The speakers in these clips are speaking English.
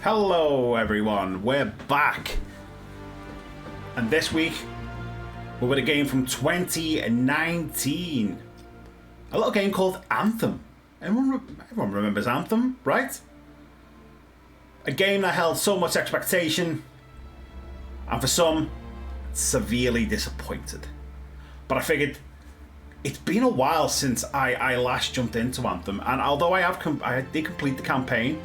Hello everyone, we're back. And this week, we're with a game from 2019. A little game called Anthem. Everyone remembers Anthem, right? A game that held so much expectation, and for some, severely disappointed. But I figured, it's been a while since I last jumped into Anthem, and although I did complete the campaign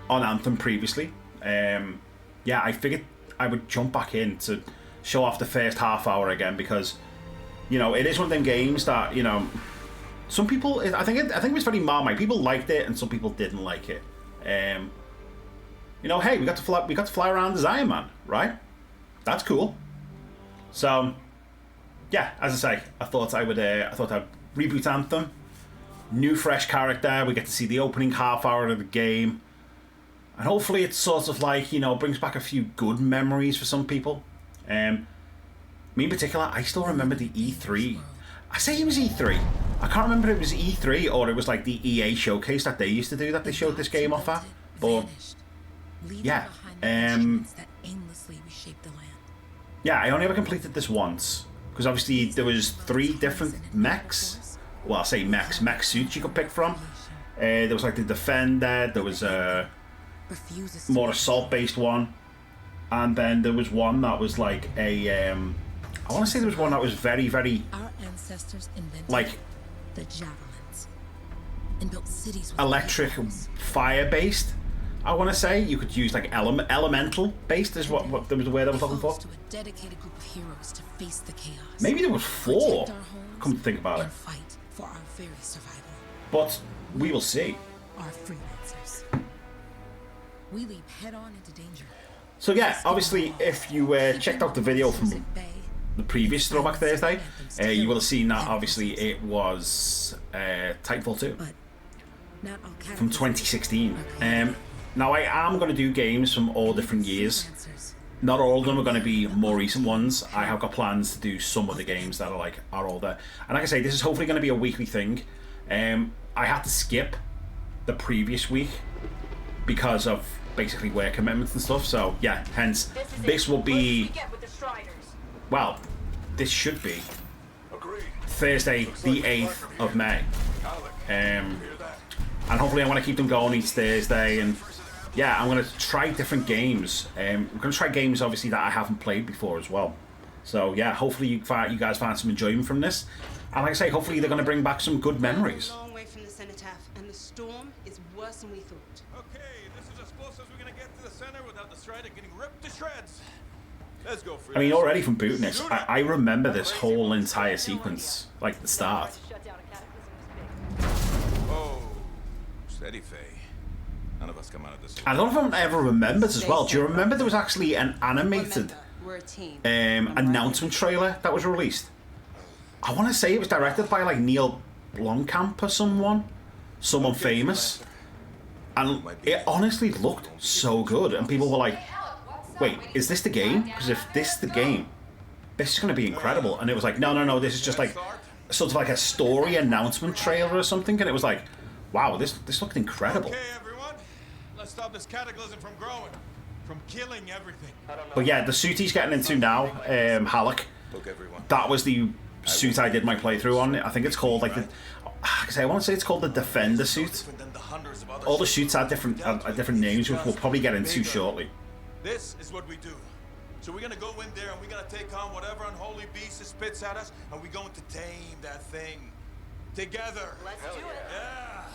on Anthem previously, yeah, I figured I would jump back in to show off the first half hour again, because, you know, it is one of them games that, you know, some people, I think it was very Marmite. People liked it and some people didn't like it. You know, hey, we got to fly around as Iron Man, right? That's cool. So, yeah, as I say, I thought I'd reboot Anthem. New, fresh character. We get to see the opening half hour of the game. And hopefully it's sort of like, you know, brings back a few good memories for some people. Me in particular, I still remember the E3. I say it was E3. I can't remember if it was E3 or it was like the EA showcase that they used to do that they showed this game off at. But, yeah. Yeah, I only ever completed this once. Because obviously there was 3 different mechs. Well, I'll say mech suits you could pick from. There was like the Defender, there was a more assault-based one, and then there was one that was like a I want to say there was one that was very, very like the javelins and built cities with electric fire-based. I want to say you could use like elemental-based is what there was the word I was looking for. Maybe there was 4. Come to think about it. But we will see. We leap head on into danger. So yeah, obviously, if you checked out the video from the previous Throwback Thursday, you will have seen that obviously it was Titanfall 2 from 2016. Now I am going to do games from all different years. Not all of them are going to be more recent ones. I have got plans to do some of the games that are older. And like I say, this is hopefully going to be a weekly thing. I had to skip the previous week because of basically work commitments and stuff. So yeah, hence this will be, well, this should be Thursday the 8th of May. And hopefully I want to keep them going each Thursday. And yeah, I'm going to try different games. I'm going to try games obviously that I haven't played before as well. So yeah, hopefully you guys find some enjoyment from this. And like I say, hopefully they're going to bring back some good memories. A long way from the cenotaph, and the storm is worse than we thought. Okay, this is as close as we're going to get to the center without the strider getting ripped to shreds. Let's go. I mean, already from booting this, I remember this whole entire sequence, like the start. Oh, steady, Faye. None of us come out of this. I don't know if I ever remembered as well. Do you remember there was actually an animated announcement trailer that was released? I want to say it was directed by like Neil Blomkamp or someone famous, and it honestly looked so good. And people were like, "Wait, is this the game? Because if this is the game, this is going to be incredible." And it was like, "No, this is just like sort of like a story announcement trailer or something." And it was like, "Wow, this looked incredible." Okay, everyone, let's stop this cataclysm from growing, from killing everything. But yeah, the suit he's getting into now, Halleck, that was the suit I did my playthrough on. I think it's called like the, I want to say it's called the Defender suit. All the suits have different names, which we'll probably get into shortly. This is what we do. So we're gonna go in there and we're gonna take on whatever unholy beast it spits at us, and we're going to tame that thing together. Let's do it. Yeah.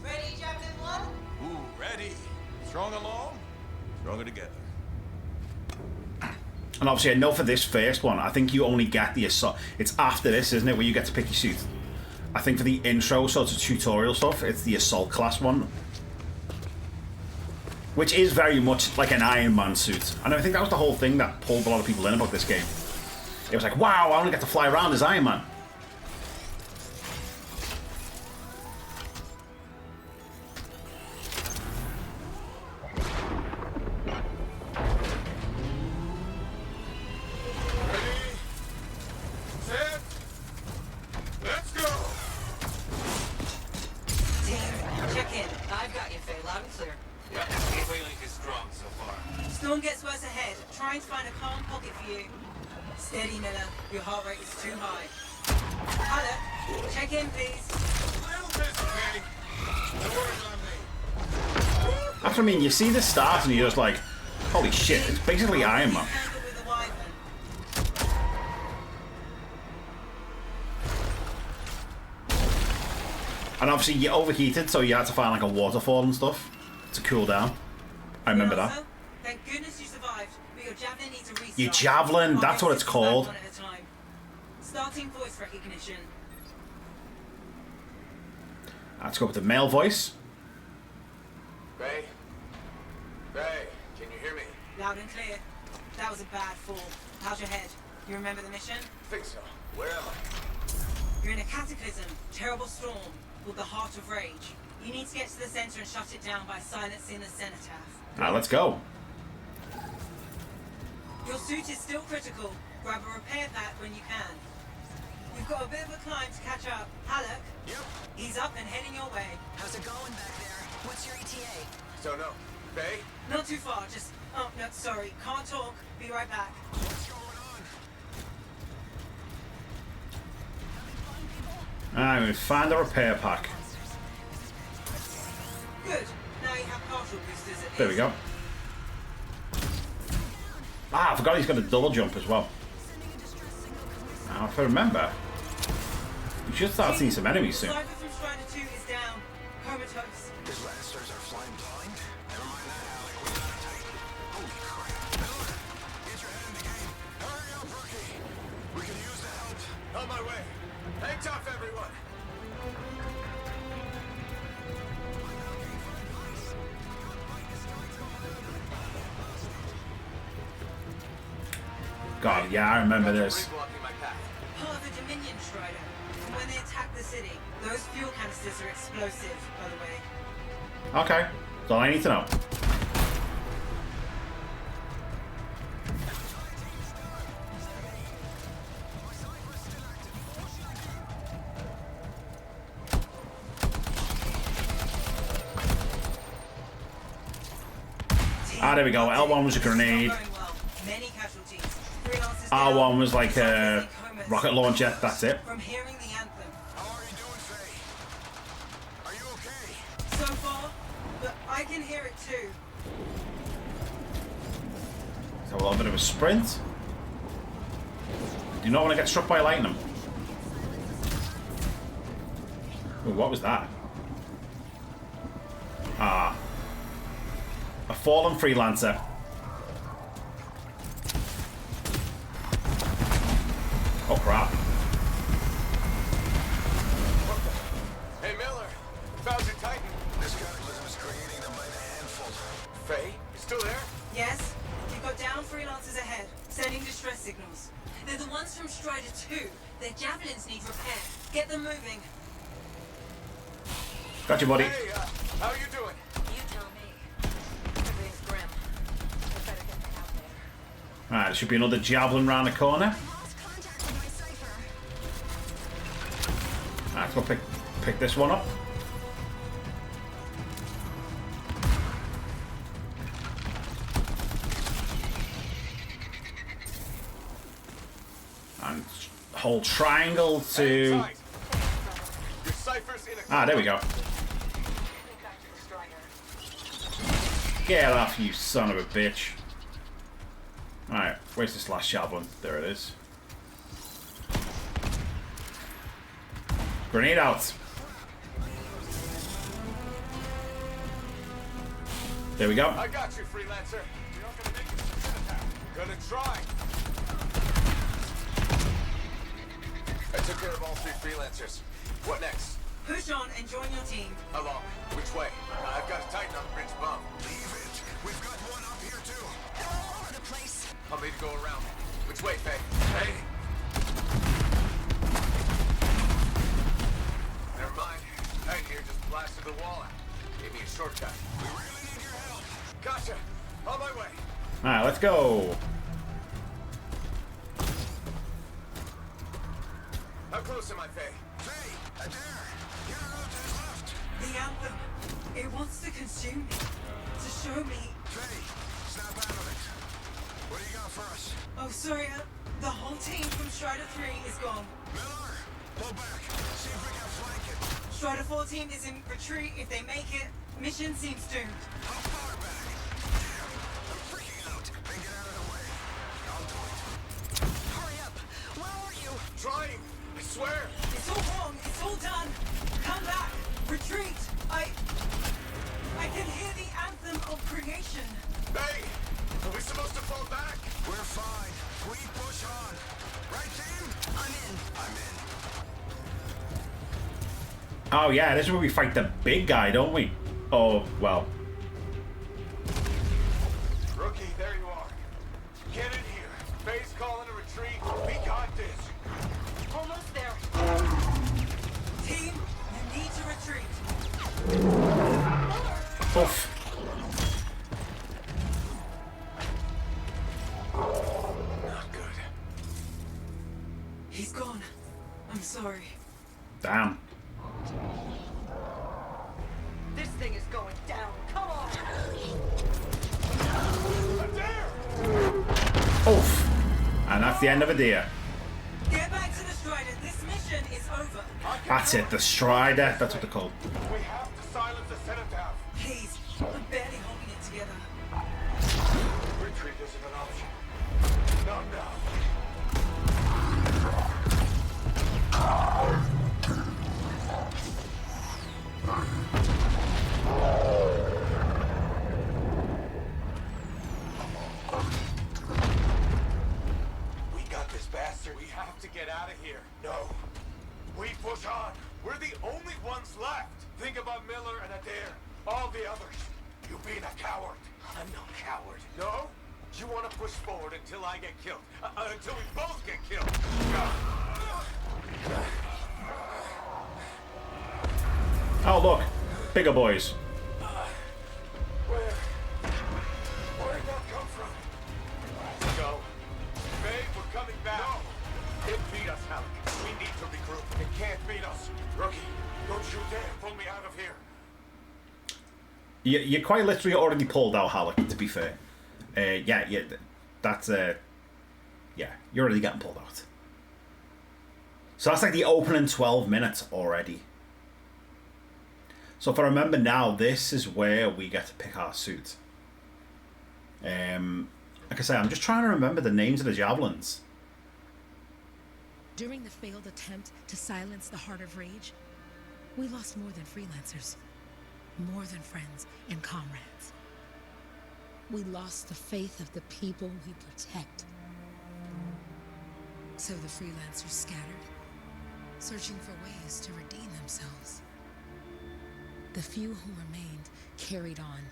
Ready, Captain Blood? Ooh, ready. Strong along, stronger together. And obviously, I know for this first one, I think you only get the assault. It's after this, isn't it, where you get to pick your suit? I think for the intro sort of tutorial stuff, it's the assault class one, which is very much like an Iron Man suit. And I think that was the whole thing that pulled a lot of people in about this game. It was like, wow, I only get to fly around as Iron Man. Check in. I've got you, Faye. Loud and clear. Storm gets worse ahead. Trying to find a calm pocket for you. Steady, Miller. Your heart rate is too high. Hello. Check in, please. That's what I mean. You see the stars and you're just like, holy shit, it's basically Iron Man. And obviously you overheated, so you had to find like a waterfall and stuff to cool down. I remember that. Thank goodness you survived, but your javelin needs a restart. Your javelin, that's what it's called. Starting voice recognition. Let's go with the male voice. Faye? Faye, can you hear me? Loud and clear. That was a bad fall. How's your head? You remember the mission? I think so. Where am I? You're in a cataclysm, terrible storm, called the Heart of Rage. You need to get to the center and shut it down by silencing the cenotaph. Alright, let's go. Your suit is still critical. Grab a repair pack when you can. You've got a bit of a climb to catch up. Halleck? Yep. He's up and heading your way. How's it going back there? What's your ETA? Don't know. Faye? Not too far, just... Oh, no, sorry. Can't talk. Be right back. What's going on? Alright, we find a repair pack. Good. Now you have partial boosters at There we go. Ah, I forgot he's got a double jump as well. Now, if I remember, we should start seeing some enemies soon. Cypher from Strider 2 is down. Comatose. His lancers are flying blind? Never mind that, Alec. We got a Titan. Holy crap. Miller, get your head in the game. Hurry up, rookie. We can use the help. On my way. Hang tough, everyone. God, yeah, I remember this. Blocking my path. Part of the Dominion Strider. And when they attack the city, those fuel canisters are explosive, by the way. Okay, that's all I need to know. Ah, there we go. L1 was a grenade. Many casualties. Freelancers R1 was like a rocket launcher. That's it. From hearing the anthem. How are you doing, Faye? Are you okay? So far, but I can hear it too. So a little bit of a sprint. Do not want to get struck by lightning. Ooh, what was that? Ah. A fallen freelancer. Oh crap. Hey, Miller. Found your Titan. This cataclysm is creating them by the handful. Faye, you still there? Yes, you've got down freelancers ahead, sending distress signals. They're the ones from Strider 2. Their javelins need repair. Get them moving. Got you, buddy. Hey, how are you doing? You tell me. Everything's grim. I better get them out there. Alright, there should be another javelin round the corner. Lost contact with my cipher. Alright, let's go pick this one up. And hold triangle to... Hang tight. Your cipher's in a... Ah, there we go. Get back to the Strider. Get off, you son of a bitch. Alright, where's this last javelin? There it is. Grenade out. There we go. I got you, freelancer. You're not gonna make it to the cenotaph. Gonna try. I took care of all 3 freelancers. What next? Push on and join your team. Along. Which way? I've got a Titan on bridge above. Leave it. We've got one up here, too. They're all over the place. I'll need to go around. Which way, Faye? Hey! Never mind. Titan here just blasted the wall out. Gave me a shortcut. We really need your help. Gotcha. On my way. Alright, let's go. How close am I, Faye? Faye, there. You're around to his left. The anthem. It wants to consume me. To show me. Faye, snap out of it. for us. Oh, sorry. The whole team from Strider 3 is gone. Miller, pull back. See if we can flank it. Strider 4 team is in retreat. If they make it, mission seems doomed. How far back? Damn, I'm freaking out. Then get out of the way. I'll do it. Hurry up! Where are you? Trying. I swear. It's all wrong. It's all done. Come back. Retreat. I can hear the anthem of creation. Hey, are we supposed to fall back? We're fine. We push on. Right, team? I'm in. I'm in. Oh yeah, this is where we fight the big guy, don't we? Oh, well. Rookie, there you are. Get in here. Base calling a retreat. We got this. Almost there. Team, you need to retreat. Oof. Not good. He's gone. I'm sorry. Damn. This thing is going down. Come on! Oof. And that's the end of a deer. Get back to the Strider. This mission is over. That's it, the Strider. That's what they're called. We have to silence the cenotaph. Please, I'm barely holding it together. Retreat isn't an option. Not now. We got this bastard. We have to get out of here. No. We push on. We're the only ones left. Think about Miller and Adair. All the others. You being a coward. I'm no coward. No? You want to push forward until I get killed. Until we both get killed. Oh look, bigger boys. Where'd that come from? Let's go. Babe, we're coming back. No. It beat us, Halleck. We need to regroup. It can't beat us. Rookie, don't you dare pull me out of here. You quite literally already pulled out Halleck, to be fair. Yeah, that's yeah, you're already getting pulled out. So that's like the opening 12 minutes already. So if I remember now, this is where we get to pick our suit. Like I say, I'm just trying to remember the names of the javelins. During the failed attempt to silence the Heart of Rage, we lost more than freelancers, more than friends and comrades. We lost the faith of the people we protect. So the freelancers scattered, searching for ways to redeem themselves. The few who remained carried on,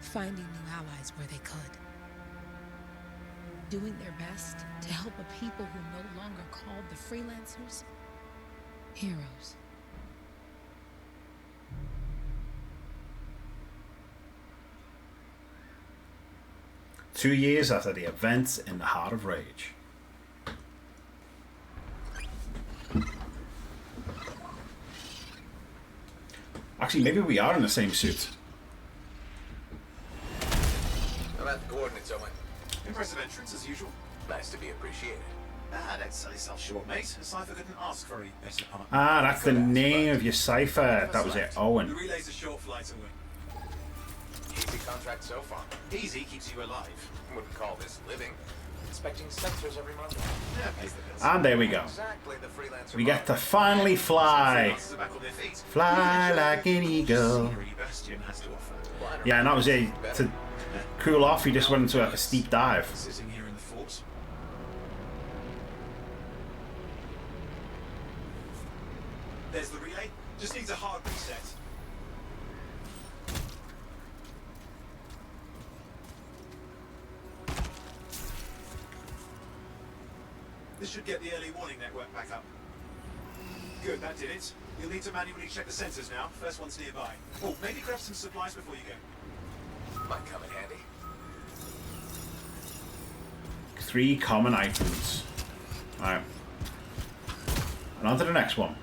finding new allies where they could. Doing their best to help a people who no longer called the freelancers heroes. Two years after the events in the Heart of Rage. Actually, maybe we are in the same suit. I'm at the coordinates, Owen. Impressive entrance as usual. Nice to be appreciated. Don't sell yourself short, mate. A cipher couldn't ask for any better partner. Ah, that's the name of your cipher. That was it, The Owen. relay's a short flight away. Easy contract so far. Easy keeps you alive. Wouldn't call this living. Inspecting sensors every month. Yeah, pays the bills. And there we go. Exactly the freelancer. We get to finally fly. Freelancers are back on their feet. Fly like an eagle. Scenery Bastion has to offer. Yeah, and that was it. To cool off, he just went into like a steep dive. Sitting here in the fort. There's the relay. Just needs a hard reset. This should get the early warning network back up. Good, that did it. You'll need to manually check the sensors now. First one's nearby. Oh, maybe grab some supplies before you go. Might come in handy. 3 common items. Alright. And on to the next one.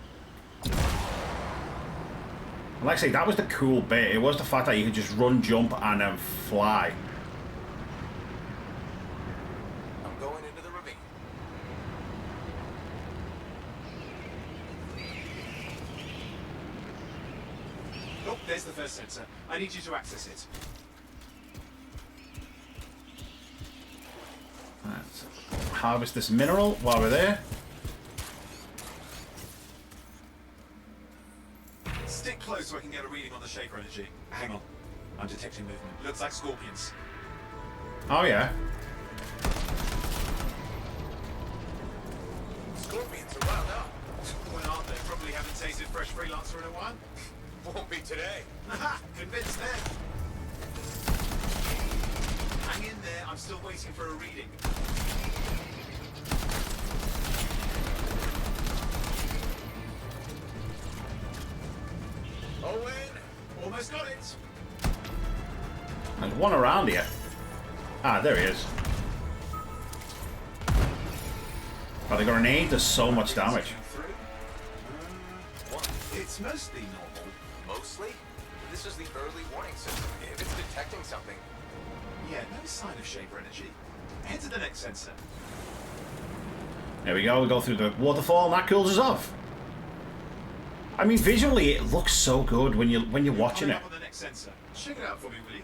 And like I say, that was the cool bit. It was the fact that you could just run, jump, and then fly. There's the first sensor. I need you to access it. Let's harvest this mineral while we're there. Stick close so I can get a reading on the shaper energy. Hang on. I'm detecting movement. Looks like scorpions. Oh yeah. Scorpions are wound up. When aren't they? Probably haven't tasted fresh freelancer in a while. Won't be today. Aha! Convinced them. Hang in there. I'm still waiting for a reading. Owen! Almost got it. There's one around here. Ah, there he is. Oh, the grenade does so much damage. It's mostly normal. Mostly? This is the early warning system. If it's detecting something. Yeah, no sign of shaper energy. Head to the next sensor. There we go. We go through the waterfall, and that cools us off. I mean, visually, it looks so good when you're watching it. Up on the next sensor. Check it out for me, will you?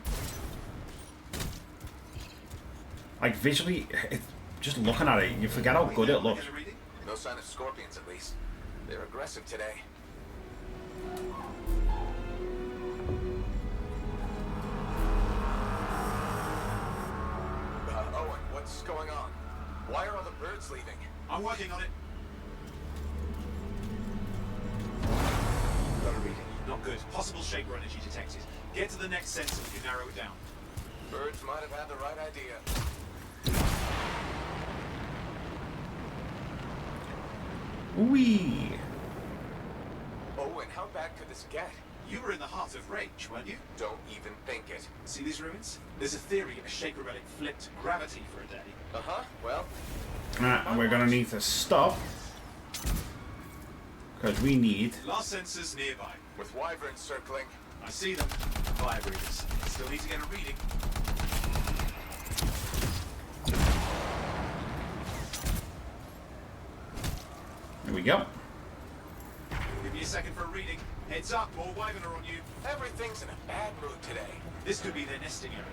Like visually, just looking at it, you forget how good it looks. No sign of scorpions, at least. They're aggressive today. Owen, what's going on? Why are all the birds leaving? I'm working on it. Got a reading. Not good. Possible shaper energy detected. Get to the next sensor if you narrow it down. Birds might have had the right idea. Wee. Owen, how bad could this get? You were in the heart of rage, weren't you? Don't even think it. See these ruins? There's a theory a shaper relic flipped gravity for a day. Uh-huh, well... And we're gonna need to stop. Because we need... Last sensors nearby. With wyverns circling. I see them. Fire breathers. Still need to get a reading. Here we go. Give me a second for a reading. Heads up, more wyvern are on you. Everything's in a bad mood today. This could be their nesting area.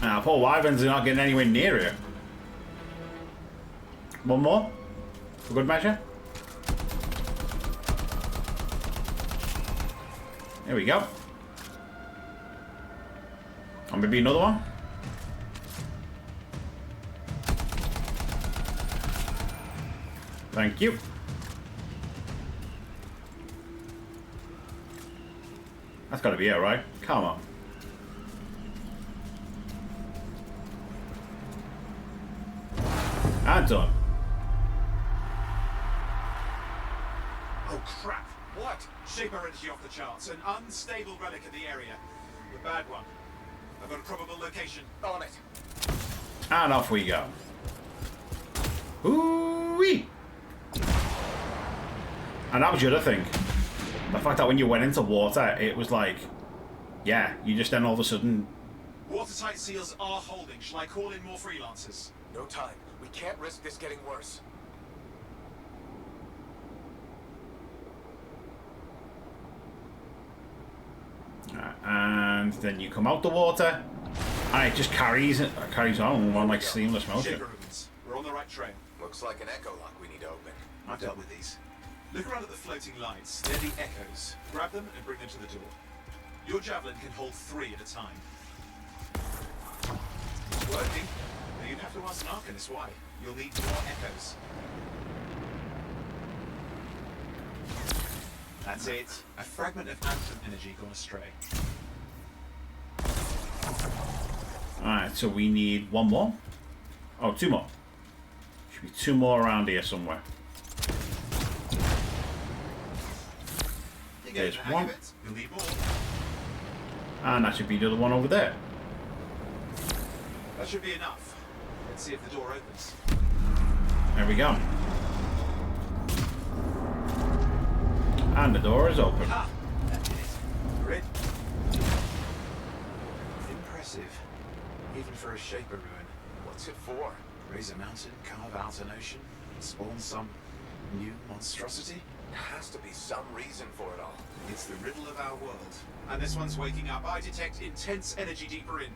Now, poor wyverns are not getting anywhere near it. One more? For good measure? There we go. And maybe another one? Thank you. That's gotta be it, right? Come on. And done. Oh crap! What? Shaper energy off the charts. An unstable relic in the area. The bad one. I've got a probable location. On it. And off we go. Ooh-wee! And that was the other thing. The fact that when you went into water, it was like, yeah, you just then all of a sudden... Watertight seals are holding. Shall I call in more freelancers? No time. We can't risk this getting worse. And then you come out the water, and it just carries on one like seamless motion. Shaper ruins. We're on the right trail. Looks like an echo lock we need to open. I've dealt with these. Look around at the floating lights. They're the echoes. Grab them and bring them to the door. Your javelin can hold 3 at a time. It's working. Now you'd have to ask an Arcanist why. You'll need more echoes. That's it. A fragment of anthem energy gone astray. Alright, so we need one more. Oh, 2 more. Should be 2 more around here somewhere. There's one. You'll need more. And that should be the other one over there. That should be enough. Let's see if the door opens. There we go. And the door is open. Ah, that did it. Grid. Impressive. Even for for a Shaper ruin. What's it for? Raise a mountain, carve out an ocean, spawn some new monstrosity? There has to be some reason for it all. It's the riddle of our world. And this one's waking up. I detect intense energy deeper in.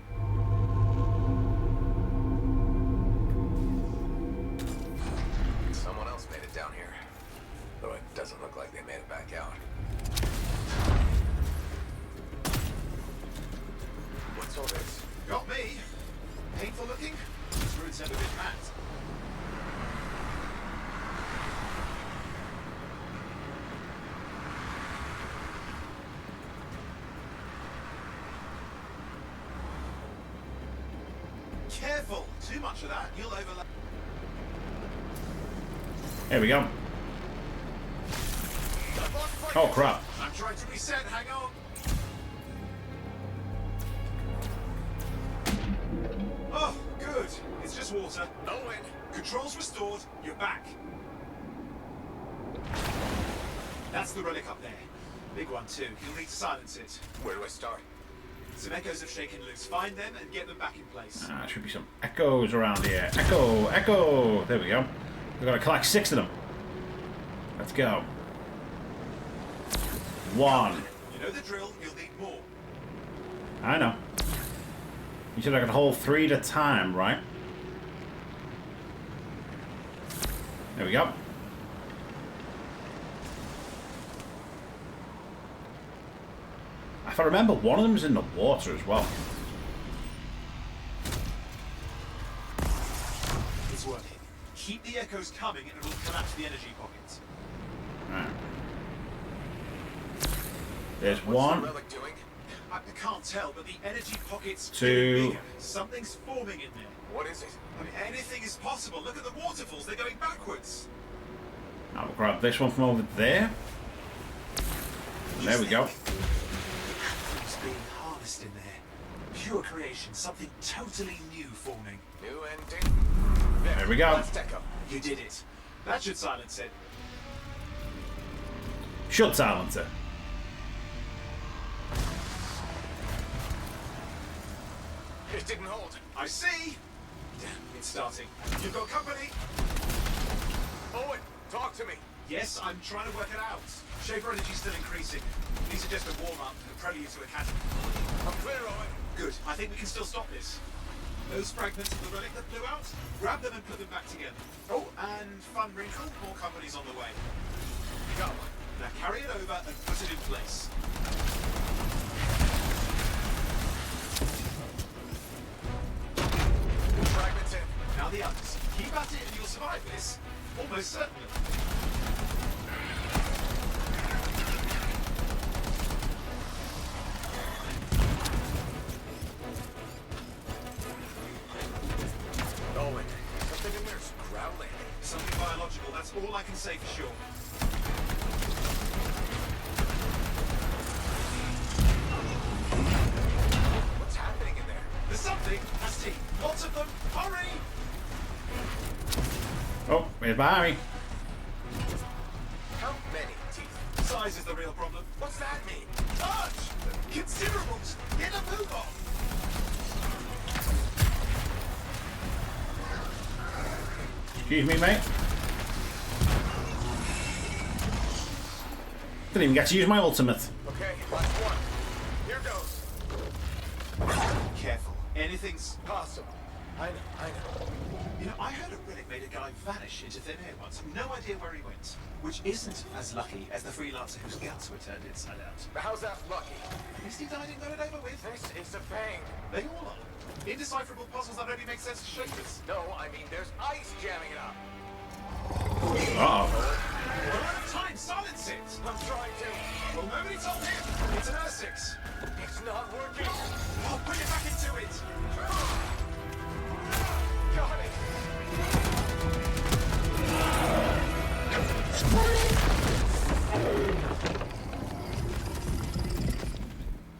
Someone else made it down here. Though it doesn't look like they made it back out. What's all this? Got me. Painful looking? These ruins have a bit matte. Careful! Too much of that, you'll overlap. There we go. Oh crap. I'm trying to reset, hang on. Oh, good. It's just water. Owen! Controls restored, you're back. That's the relic up there. Big one too. You'll need to silence it. Where do I start? Some echoes have shaken loose. Find them and get them back in place. There should be some echoes around here. Echo, echo. There we go. We've got to collect 6 of them. Let's go. 1. You know the drill. You'll need more. I know. You said I could hold 3 at a time, right? There we go. If I remember, one of them is in the water as well. It's working. Keep the echoes coming and it will collapse the energy pockets. Right. There's What's one. the relic doing? I can't tell, but the energy pockets 2. getting bigger. Something's forming in there. What is it? I mean, anything is possible. Look at the waterfalls. They're going backwards. I'll grab this one from over there. There we go. It's being harnessed in there. Pure creation. Something totally new forming. New ending. There we go. Left echo. You did it. That should silence it. Should silence it. It didn't hold. I see. Damn, it's starting. You've got company. Owen, talk to me. Yes, I'm trying to work it out. Shaper energy's still increasing. These are just a warm-up, a prelude to a catastrophe. I'm clear, Owen. Good. I think we can still stop this. Those fragments of the relic that blew out, grab them and put them back together. Oh, and fun wrinkle, more company's on the way. Got one. Now carry it over and put it in place. Fragments in. Now the others. Keep at it and you'll survive this. Almost certainly. Owen, something in there's growling. Something biological, that's all I can say for sure. What's happening in there? There's something, Asti. Lots of them. Hurry! Oh, it's behind me. How many teeth? Size is the real problem. What's that mean? Large! Considerable! Just get a move on! Excuse me, mate. Didn't even get to use my ultimate. Okay, last one. Here goes. Careful. Anything's Possible. I know. You know, I heard a relic made a guy vanish into thin air once. No idea where he went. Which isn't as lucky as the freelancer whose guts were turned inside out. But how's that lucky? At least he died and got it over with. This is a pain. They all are. Indecipherable puzzles that only make sense to Shapers. No, I mean there's ice jamming it up. Uh-oh. We're out of time. Silence it. I'm trying to. Well, nobody told him. It's an Ursix. It's not working. Oh, put it back into it. Got it.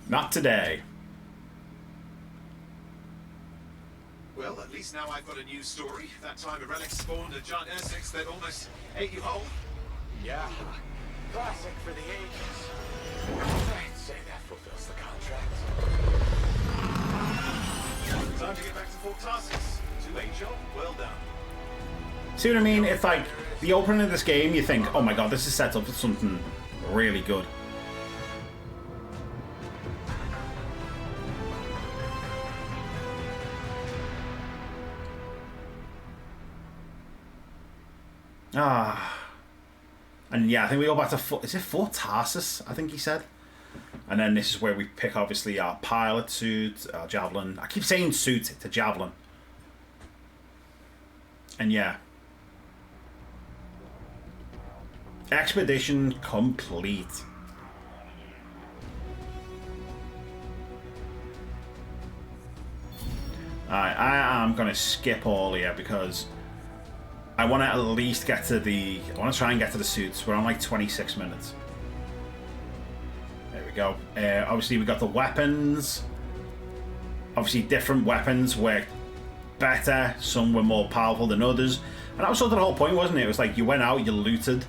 Not today. Well, at least now I've got a new story. That time a relic spawned a giant Ursix that almost ate you whole. Yeah. Classic for the ages. I'd say that fulfills the contract. Time to get back to Fort Tarsus. Two-way job, well done. See what I mean? It's like the opening of this game, you think, oh my god, this is set up for something really good. And yeah, I think we go back to is it Fort Tarsus? I think he said. And then this is where we pick, obviously, our pilot suit, our javelin. I keep saying suit to javelin. And yeah. Expedition complete. Alright, I am going to skip all here because I want to at least get to the... I want to try and get to the suits. We're on like 26 minutes. There we go. Obviously, we got the weapons. Obviously, different weapons were better. Some were more powerful than others. And that was sort of the whole point, wasn't it? It was like you went out, you looted.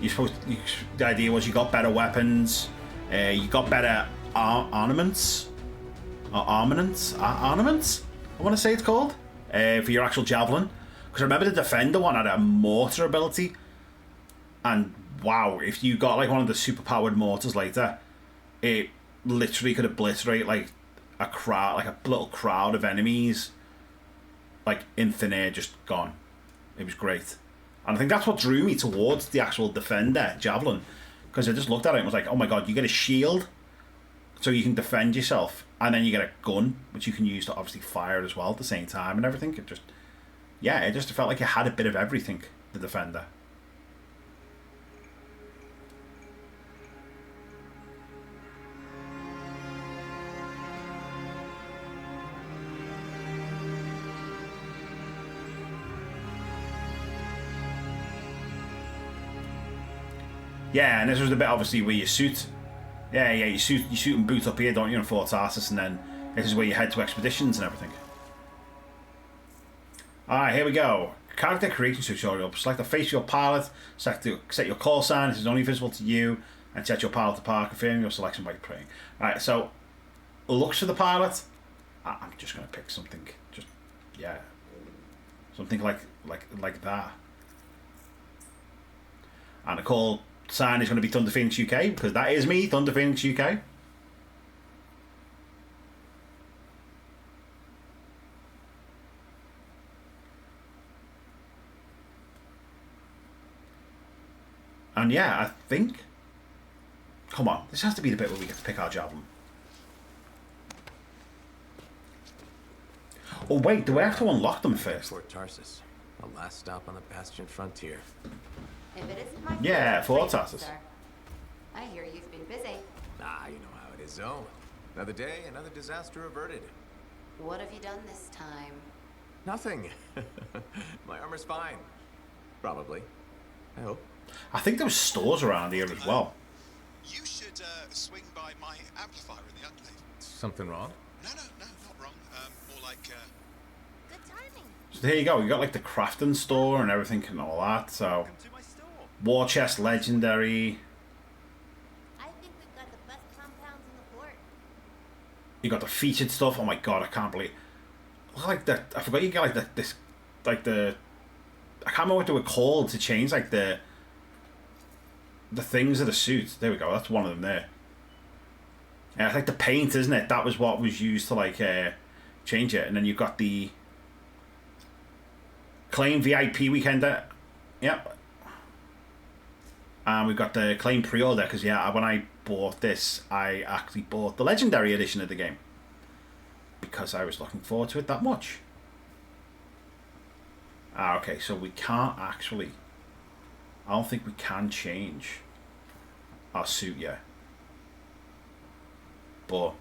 The idea was you got better weapons. You got better armaments. Armaments? I want to say it's called. For your actual javelin. Because I remember the Defender one had a mortar ability. And wow, if you got like one of the super powered mortars later, it literally could obliterate like a crowd, like a little crowd of enemies, like in thin air, just gone. It was great. And I think that's what drew me towards the actual Defender javelin. Because I just looked at it and was like, oh my god, you get a shield so you can defend yourself. And then you get a gun, which you can use to obviously fire as well at the same time and everything. It just... yeah, it just felt like it had a bit of everything, the Defender. Yeah, and this was the bit obviously where you shoot. Yeah, you shoot and boot up here, don't you, in Fort Tarsus, and then this is where you head to expeditions and everything. Alright, here we go. Character creation tutorial. Select the face of your pilot, set your call sign, this is only visible to you, and set your pilot to park, confirm your selection by praying. Alright, so looks for the pilot. I'm just gonna pick something, just yeah. Something like that. And the call sign is going to be ThunderPhoenixUK, because that is me, ThunderPhoenixUK. And yeah, I think... come on, this has to be the bit where we get to pick our javelin. Oh wait, do we have to unlock them first? Fort Tarsus, the last stop on the Bastion frontier. If it isn't my yeah, Fort Tarsus. Sir. I hear you've been busy. Ah, you know how it is, though. Another day, another disaster averted. What have you done this time? Nothing. My armor's fine. Probably. I hope. I think there was stores around here as well. You should swing by my amplifier in the enclave. Something wrong? No, not wrong. More like... good timing. So there you go, you got like the crafting store and everything and all that, so... War Chest Legendary. I think we've got the best compounds in the fort. You got the featured stuff, oh my god, I can't believe... Look like that, I forgot you get like I can't remember what they were called to change like the things of the suit. There we go, that's one of them there. Yeah, it's like the paint, isn't it? That was what was used to like change it. And then you've got the Claim VIP weekend. Yep. And we've got the Claim pre-order, because yeah, when I bought this, I actually bought the Legendary edition of the game. Because I was looking forward to it that much. Ah, okay, so we can't actually... I don't think we can change our suit yet. But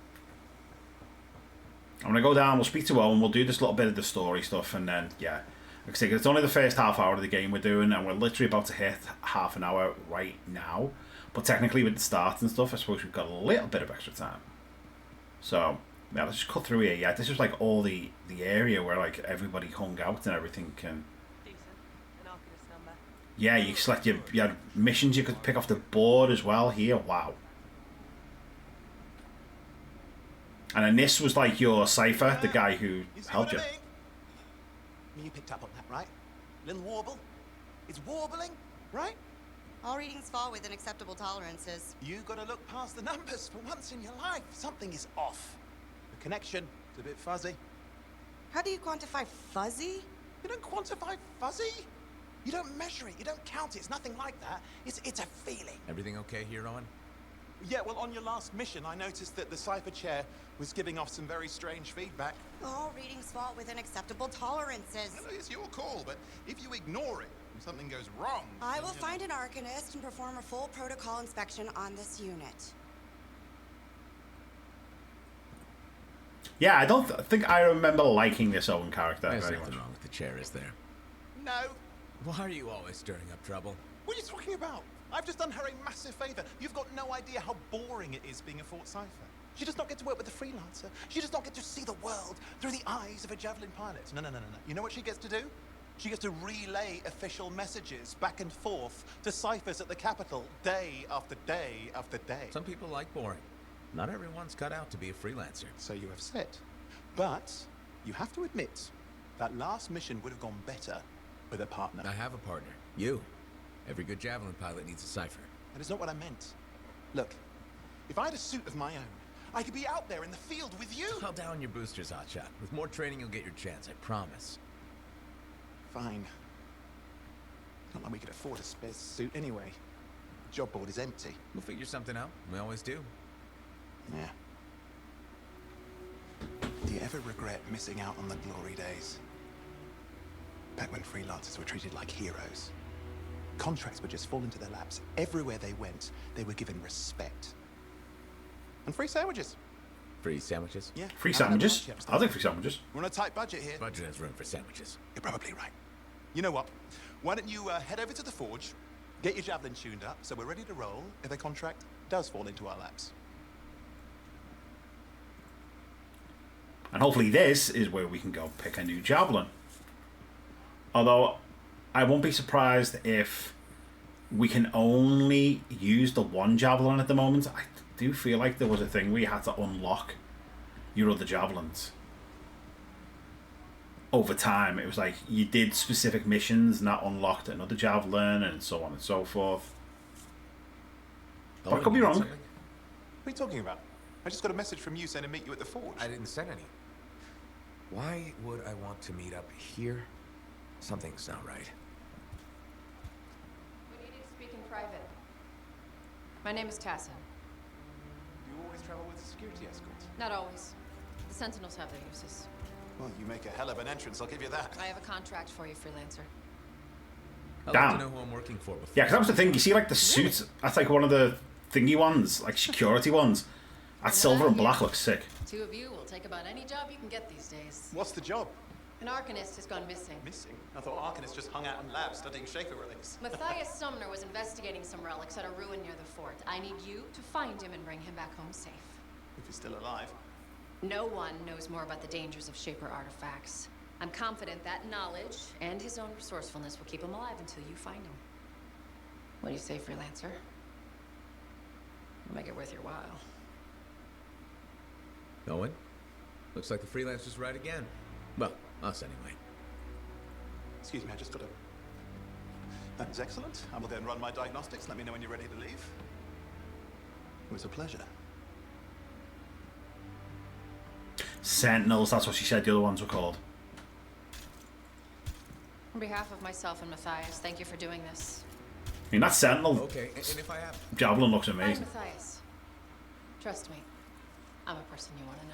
I'm going to go down, we'll speak to Owen, we'll do this little bit of the story stuff, and then, yeah. Like I say, it's only the first half hour of the game we're doing, and we're literally about to hit half an hour right now. But technically with the start and stuff, I suppose we've got a little bit of extra time. So, yeah, let's just cut through here. Yeah, this is like all the area where like everybody hung out and everything. And yeah, you select you had missions you could pick off the board as well here. Wow. And then this was like your cipher, the guy who helped you. You picked up on that, right? Little warble? It's warbling, right? All readings fall within acceptable tolerances. You gotta look past the numbers for once in your life. Something is off. The connection is a bit fuzzy. How do you quantify fuzzy? You don't quantify fuzzy. You don't measure it. You don't count it. It's nothing like that. It's a feeling. Everything okay here, Owen? Yeah, well, on your last mission, I noticed that the cipher chair was giving off some very strange feedback. All readings fall within acceptable tolerances. No, it's your call, but if you ignore it and something goes wrong... I will find an Arcanist and perform a full protocol inspection on this unit. Yeah, I don't think I remember liking this Owen character There's very nothing much. wrong with the chair, is there? No. Why are you always stirring up trouble? What are you talking about? I've just done her a massive favor. You've got no idea how boring it is being a Fort Cipher. She does not get to work with a freelancer. She does not get to see the world through the eyes of a Javelin pilot. No. You know what she gets to do? She gets to relay official messages back and forth to ciphers at the Capitol day after day after day. Some people like boring. Not everyone's cut out to be a freelancer. So you have said. But you have to admit, that last mission would have gone better with a partner. I have a partner. You. Every good Javelin pilot needs a cipher. That is not what I meant. Look, if I had a suit of my own, I could be out there in the field with you. Call down your boosters, Hotshot. With more training, you'll get your chance, I promise. Fine. Not like we could afford a spare suit anyway. The job board is empty. We'll figure something out. We always do. Yeah. Do you ever regret missing out on the glory days? Back when freelancers were treated like heroes. Contracts would just fall into their laps. Everywhere they went, they were given respect. And free sandwiches. Free sandwiches? Yeah. Free sandwiches? I'll take free sandwiches. We're on a tight budget here. Budget has room for sandwiches. You're probably right. You know what? Why don't you head over to the forge, get your Javelin tuned up, so we're ready to roll if a contract does fall into our laps. And hopefully this is where we can go pick a new Javelin. Although, I won't be surprised if we can only use the one Javelin at the moment. I do feel like there was a thing where you had to unlock your other Javelins. Over time, it was like you did specific missions and that unlocked another Javelin and so on and so forth. But I could be wrong. What are you talking about? I just got a message from you saying to meet you at the forge. I didn't send any. Why would I want to meet up here? Something's not right. We need you to speak in private. My name is Tassin. Do you always travel with a security escort? Not always. The Sentinels have their uses. Well, you make a hell of an entrance, I'll give you that. I have a contract for you, freelancer. I'd Damn. like to know who I'm working for before. Yeah, because that was the thing. You see, like the suits. That's like one of the thingy ones, like security ones. That silver and black looks sick. Two of you will take about any job you can get these days. What's the job? An Arcanist has gone missing. Missing? I thought Arcanists just hung out in labs studying Shaper relics. Matthias Sumner was investigating some relics at a ruin near the fort. I need you to find him and bring him back home safe. If he's still alive. No one knows more about the dangers of Shaper artifacts. I'm confident that knowledge and his own resourcefulness will keep him alive until you find him. What do you say, freelancer? I'll make it worth your while. Owen? Looks like the freelancer's right again. Well, us anyway. Excuse me, I just got a... That is excellent. I will then run my diagnostics. Let me know when you're ready to leave. It was a pleasure. Sentinels, that's what she said the other ones were called. On behalf of myself and Matthias, thank you for doing this. I mean, that Sentinel Okay, and if I have... Javelin looks Find amazing. Matthias. Trust me, I'm a person you want to know.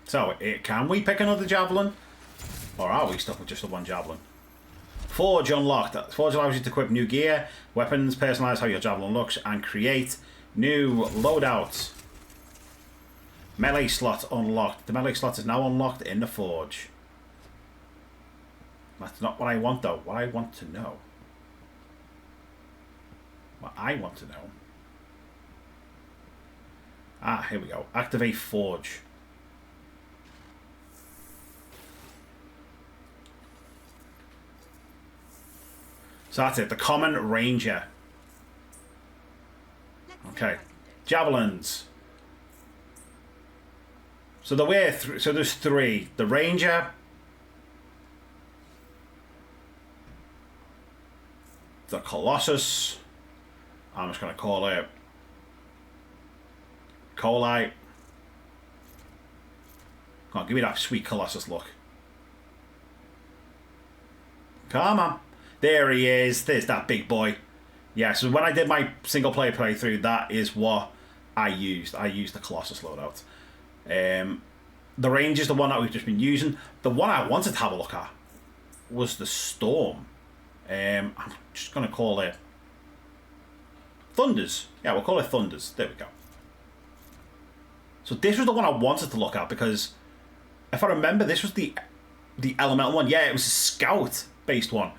So, can we pick another Javelin? Or are we stuck with just the one Javelin? Forge unlocked. Forge allows you to equip new gear, weapons, personalize how your Javelin looks, and create new loadouts. Melee slot unlocked. The melee slot is now unlocked in the Forge. That's not what I want, though. What I want to know. What I want to know. Ah, here we go. Activate Forge. So that's it. The Common Ranger. Okay. Javelins. So there were so there's three. The Ranger, the Colossus, I'm just going to call it Colite. Come on, give me that sweet Colossus look. Come on. There he is. There's that big boy. Yeah, so when I did my single player playthrough, that is what I used. I used the Colossus loadout. The Range is the one that we've just been using. The one I wanted to have a look at was the Storm. I'm just going to call it Thunders. Yeah, we'll call it Thunders. There we go. So this was the one I wanted to look at because if I remember, this was the elemental one. Yeah, it was a scout-based one.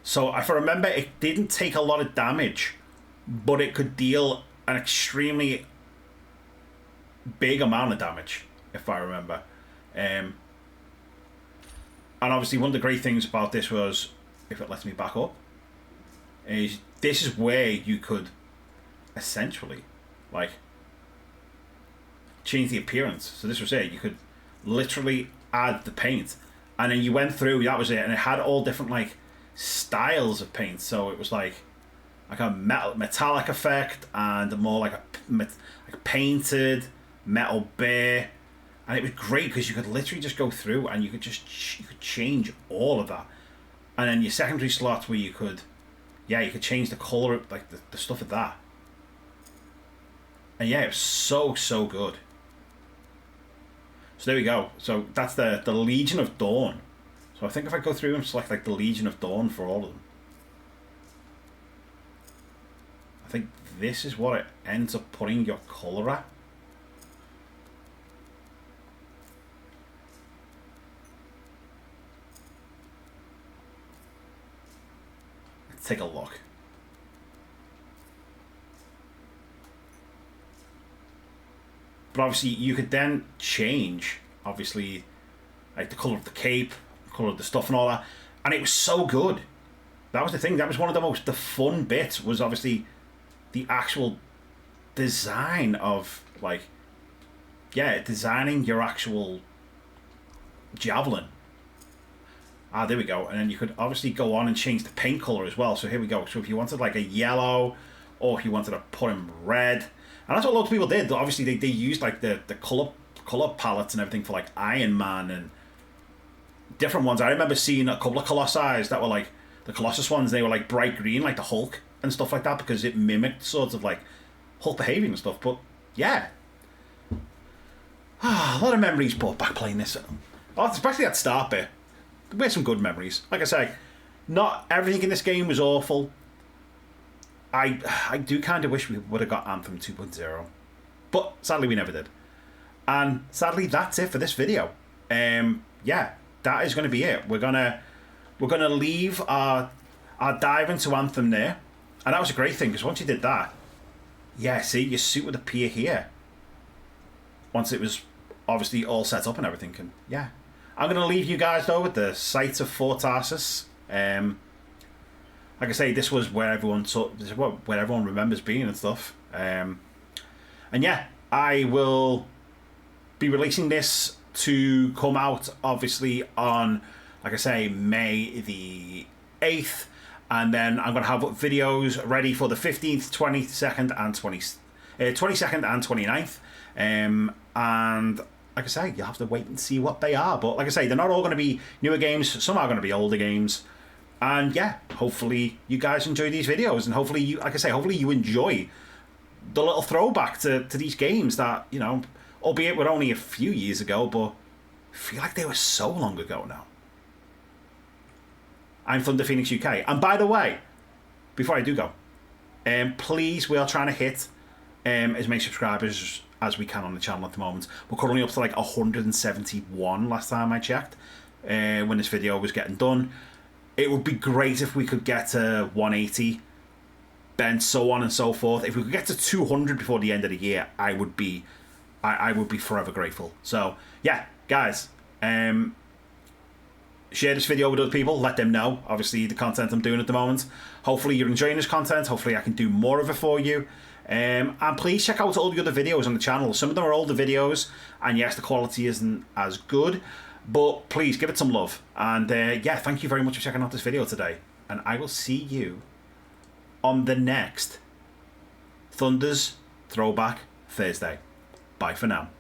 So if I remember, it didn't take a lot of damage, but it could deal an extremely big amount of damage, if I remember. And obviously one of the great things about this was, if it lets me back up, is this is where you could essentially, like, change the appearance. So this was it. You could literally add the paint, and then you went through, that was it, and it had all different, like, styles of paint. So it was like a metallic effect and more like a painted metal bear, and it was great because you could literally just go through and you could change all of that. And then your secondary slots where you could change the color, like the stuff of that. And yeah, it was so good. So there we go. So that's the Legion of Dawn. So I think if I go through and select like the Legion of Dawn for all of them, I think this is what it ends up putting your colour at. Let's take a look. But obviously you could then change, obviously, like the colour of the cape, colour of the stuff and all that, and it was so good. That was the thing. That was one of the fun bits, was obviously the actual design of, like, yeah, designing your actual javelin. There we go. And then you could obviously go on and change the paint colour as well. So here we go. So if you wanted like a yellow, or if you wanted to put in red, and that's what lots of people did. Obviously they used like the colour palettes and everything for like Iron Man and different ones. I remember seeing a couple of Colossi that were like the Colossus ones. They were like bright green, like the Hulk and stuff like that, because it mimicked sort of like Hulk behaviour and stuff. But yeah, a lot of memories brought back playing this. Especially that start bit. There were some good memories. Like I say, not everything in this game was awful. I do kind of wish we would have got Anthem 2.0, but sadly we never did. And sadly that's it for this video. Yeah, that is going to be it. We're gonna leave our dive into Anthem there, and that was a great thing because once you did that, yeah, see, your suit would appear here once it was obviously all set up and everything. And yeah, I'm going to leave you guys though with the sights of Fort Tarsus. Like I say, this was where everyone remembers being and stuff. And yeah, I will be releasing this to come out obviously on, like I say, May the 8th, and then I'm going to have videos ready for the 15th, 22nd and 22nd and 29th. And like I say, you'll have to wait and see what they are. But like I say, they're not all going to be newer games. Some are going to be older games. And yeah, hopefully you guys enjoy these videos, and hopefully you, like I say, hopefully you enjoy the little throwback to these games that, you know, albeit were only a few years ago, but I feel like they were so long ago now. I'm ThunderPhoenixUK. And by the way, before I do go, please, we are trying to hit as many subscribers as we can on the channel at the moment. We're currently up to like 171 last time I checked, when this video was getting done. It would be great if we could get to 180, then so on and so forth. If we could get to 200 before the end of the year, I would be forever grateful. So yeah, guys, share this video with other people. Let them know, obviously, the content I'm doing at the moment. Hopefully you're enjoying this content. Hopefully I can do more of it for you. And please check out all the other videos on the channel. Some of them are older videos, and yes, the quality isn't as good, but please give it some love. And yeah, thank you very much for checking out this video today, and I will see you on the next Thunder's Throwback Thursday. Bye for now.